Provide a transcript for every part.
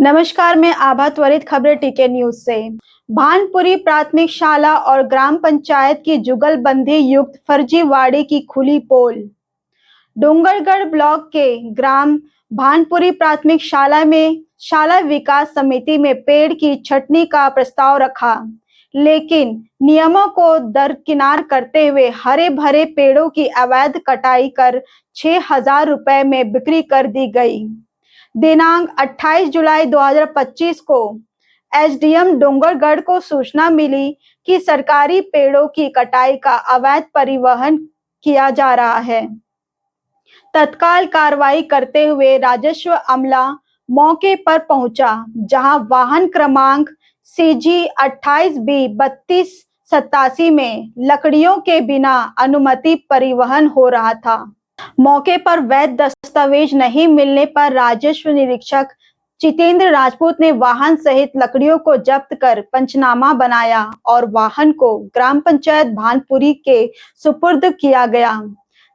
नमस्कार, मैं आभा। त्वरित खबरें टीके न्यूज से। भानपुरी प्राथमिक शाला और ग्राम पंचायत की जुगलबंदी युक्त फर्जीवाड़े की खुली पोल। डोंगरगढ़ ब्लॉक के ग्राम भानपुरी प्राथमिक शाला में शाला विकास समिति में पेड़ की छटनी का प्रस्ताव रखा, लेकिन नियमों को दरकिनार करते हुए हरे भरे पेड़ों की अवैध कटाई कर 6,000 रुपए में बिक्री कर दी गई। दिनांक 28 जुलाई 2025 को एसडीएम डोंगरगढ़ को सूचना मिली कि सरकारी पेड़ों की कटाई का अवैध परिवहन किया जा रहा है। तत्काल कार्रवाई करते हुए राजस्व अमला मौके पर पहुंचा, जहां वाहन क्रमांक CG 28B3287 में लकड़ियों के बिना अनुमति परिवहन हो रहा था। मौके पर वैध दस्तावेज नहीं मिलने पर राजस्व निरीक्षक जितेंद्र राजपूत ने वाहन सहित लकड़ियों को जब्त कर पंचनामा बनाया और वाहन को ग्राम पंचायत भानपुरी के सुपुर्द किया गया।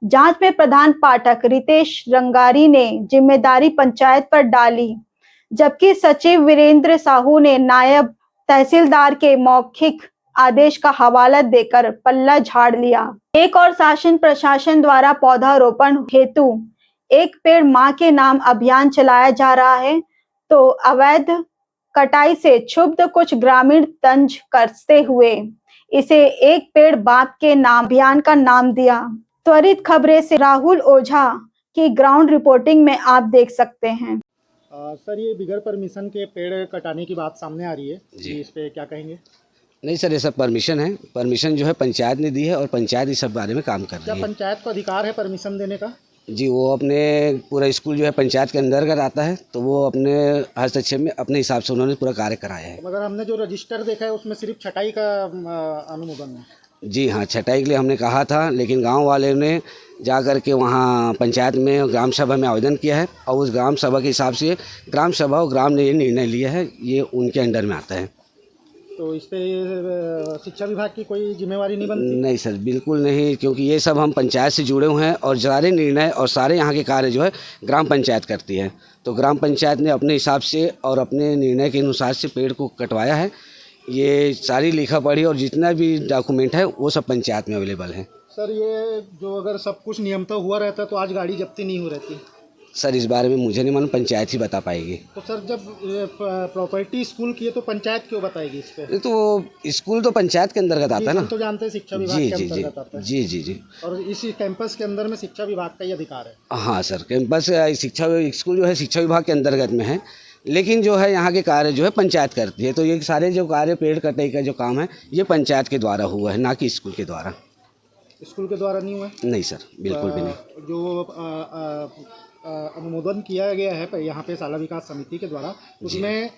जांच में प्रधान पाठक रितेश रंगारी ने जिम्मेदारी पंचायत पर डाली, जबकि सचिव वीरेंद्र साहू ने नायब तहसीलदार के मौखिक आदेश का हवाला देकर पल्ला झाड़ लिया। एक और शासन प्रशासन द्वारा पौधारोपण हेतु एक पेड़ मां के नाम अभियान चलाया जा रहा है, तो अवैध कटाई से क्षुब्ध कुछ ग्रामीण तंज कसते हुए इसे एक पेड़ बाप के नाम अभियान का नाम दिया। त्वरित खबरें से राहुल ओझा की ग्राउंड रिपोर्टिंग में आप देख सकते हैं। सर, ये बिगर परमिशन के पेड़ कटाने की बात सामने आ रही है जी, इस पे क्या कहेंगे? नहीं सर, ये सब परमिशन है। परमिशन जो है पंचायत ने दी है और पंचायत इस सब बारे में काम कर रही है। क्या पंचायत को अधिकार है परमिशन देने का? जी, वो अपने पूरा स्कूल जो है पंचायत के अंतर्गत आता है, तो वो अपने हस्तक्षेप में अपने हिसाब से उन्होंने पूरा कार्य कराया है। मगर हमने जो रजिस्टर देखा है उसमें सिर्फ छटाई का अनुमोदन है। जी हाँ, छटाई के लिए हमने कहा था, लेकिन गांव वाले ने जा कर के वहाँ पंचायत में ग्राम सभा में आवेदन किया है और उस ग्राम सभा के हिसाब से ग्राम सभा और ग्राम ने ये निर्णय लिया है, ये उनके अंडर में आता है। तो इस पे शिक्षा विभाग की कोई जिम्मेवारी नहीं बनती? नहीं सर, बिल्कुल नहीं, क्योंकि ये सब हम पंचायत से जुड़े हुए हैं और सारे निर्णय और सारे यहाँ के कार्य जो है ग्राम पंचायत करती है। तो ग्राम पंचायत ने अपने हिसाब से और अपने निर्णय के अनुसार से पेड़ को कटवाया है। ये सारी लिखा पढ़ी और जितना भी डॉक्यूमेंट है वो सब पंचायत में अवेलेबल है। सर, ये जो अगर सब कुछ नियम तो हुआ रहता तो आज गाड़ी जब्ती नहीं हो रहती? सर, इस बारे में मुझे नहीं मालूम, पंचायत ही बता पाएगी। तो सर, जब प्रॉपर्टी स्कूल की है तो पंचायत क्यों बताएगी इस पे? तो स्कूल तो पंचायत के अंतर्गत आता है ना। तो जानते हैं शिक्षा विभाग के अंतर्गत आता है। जी जी जी। और इसी कैंपस के अंदर में शिक्षा विभाग का ही अधिकार है? हाँ सर, कैंपस शिक्षा स्कूल जो है शिक्षा विभाग के अंतर्गत में है, लेकिन जो है यहाँ के कार्य जो है पंचायत करती है। तो ये सारे जो कार्य पेड़ कटाई का जो काम है ये पंचायत के द्वारा हुआ है, ना कि स्कूल के द्वारा। स्कूल के द्वारा नहीं हुआ? नहीं सर, बिल्कुल भी नहीं। जो अनुमोदन किया गया है यहाँ पे शाला विकास समिति के द्वारा, उसमें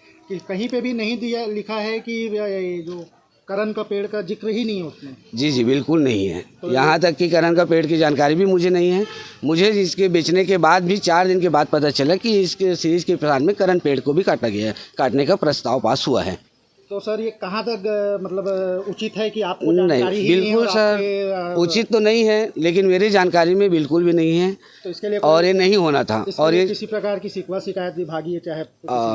कहीं पे भी नहीं दिया लिखा है कि जो करण का पेड़ का जिक्र ही नहीं है उसमें? जी जी, बिल्कुल नहीं है। तो यहाँ तक कि करण का पेड़ की जानकारी भी मुझे नहीं है। मुझे इसके बेचने के बाद भी 4 दिन के बाद पता चला कि इसके सीरीज के प्रसार में करण पेड़ को भी काटा गया है, काटने का प्रस्ताव पास हुआ है। तो सर, ये कहाँ तक मतलब उचित है कि आपको जानकारी नहीं? बिल्कुल सर, उचित तो नहीं है, लेकिन मेरी जानकारी में बिल्कुल भी नहीं है। तो इसके लिए और ये नहीं होना था। और ये किसी प्रकार की शिकवा शिकायत विभागीय चाहे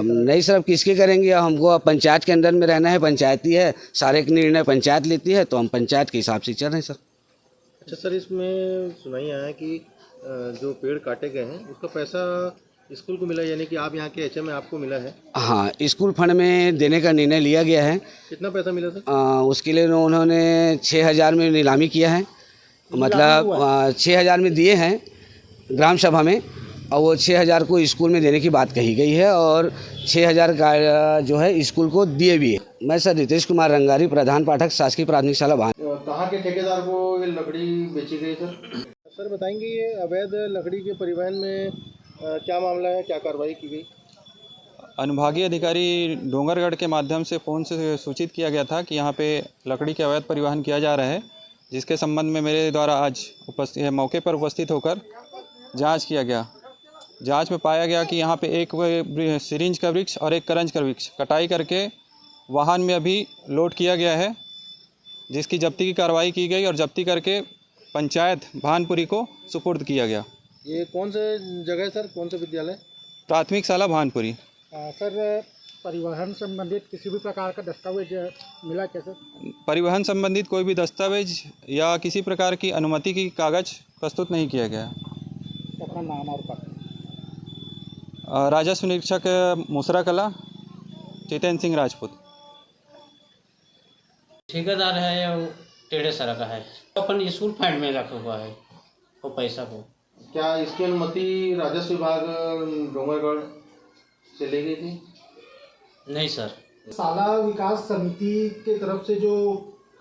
नहीं सर, अब किसके करेंगे? हमको अब पंचायत के अंदर में रहना है, पंचायती है, सारे निर्णय पंचायत लेती है, तो हम पंचायत के हिसाब से चल रहे हैं सर। अच्छा सर, इसमें सुनाई आया कि जो पेड़ काटे गए हैं उसका पैसा स्कूल को मिला, यानी कि आप यहाँ के HM में आपको मिला है? हाँ, स्कूल फंड में देने का निर्णय लिया गया है। कितना पैसा मिला सर? उसके लिए उन्होंने 6,000 में नीलामी किया है, मतलब 6,000 में दिए हैं ग्राम सभा में, और वो 6,000 को स्कूल में देने की बात कही गई है और 6,000 का जो है स्कूल को दिए भी है। मैं सर रितेश कुमार रंगारी, प्रधान पाठक, शासकीय प्राथमिक शाला भान। कहाँ के ठेकेदार को ये लकड़ी बेची गई सर? सर बताएंगे, ये अवैध लकड़ी के परिवहन में क्या मामला है, क्या कार्रवाई की गई? अनुभागीय अधिकारी डोंगरगढ़ के माध्यम से फ़ोन से सूचित किया गया था कि यहाँ पे लकड़ी के अवैध परिवहन किया जा रहा है, जिसके संबंध में मेरे द्वारा आज मौके पर उपस्थित होकर जांच किया गया। जांच में पाया गया कि यहाँ पे एक सिरिंज का वृक्ष और एक करंज का वृक्ष कटाई करके वाहन में अभी लोड किया गया है, जिसकी जब्ती की कार्रवाई की गई और जब्ती करके पंचायत भानपुरी को सुपुर्द किया गया। ये कौन से जगह है सर, कौन सा विद्यालय? प्राथमिक शाला भानपुरी। सर परिवहन संबंधित किसी भी प्रकार का दस्तावेज मिला क्या सर? परिवहन संबंधित कोई भी दस्तावेज या किसी प्रकार की अनुमति की कागज प्रस्तुत नहीं किया गया। अपना नाम और पता। राजस्व निरीक्षक मुसरा कला जितेंद्र सिंह राजपूत। ठेकेदार है वो टेढ़े सरा का है, अपन स्कूल फंड में रखा हुआ है वो पैसा को। क्या इसकी अनुमति राजस्व विभाग डोंगरगढ़ से ले गई थी? नहीं सर, साला विकास समिति के तरफ से जो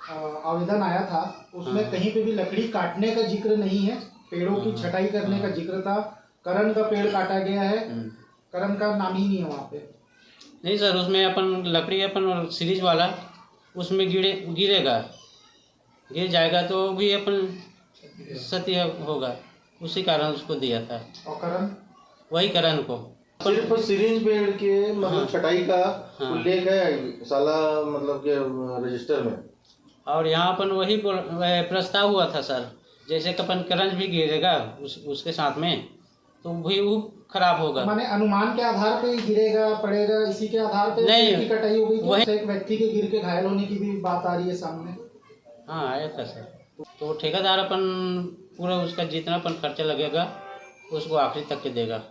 आवेदन आया था उसमें कहीं पे भी लकड़ी काटने का जिक्र नहीं है, पेड़ों की छटाई करने का जिक्र था। करण का पेड़ काटा गया है, करण का नाम ही नहीं है वहाँ पे। नहीं सर, उसमें अपन लकड़ी अपन सीरीज वाला उसमें गिरेगा, गिर जाएगा तो भी अपन सत्य होगा, उसी कारण उसको दिया था। और करण वही करण को सिर्फ सिरिंज पेड़ के मतलब छटाई का उल्लेख है साला मतलब के रजिस्टर में। और यहाँ अपन वही प्रस्ताव हुआ था सर, जैसे कि अपन करंज भी गिरेगा उसके साथ में तो भी वो खराब होगा। माने अनुमान के आधार पे गिरेगा पड़ेगा, इसी के आधार पे नहीं, की कटाई हो गई वही तो एक व्यक्ति के गिर के घायल होने की भी बात आ रही है सामने। हाँ आया था सर, तो ठेकेदार अपन पूरा उसका जितना अपन खर्चा लगेगा उसको आखिरी तक के देगा।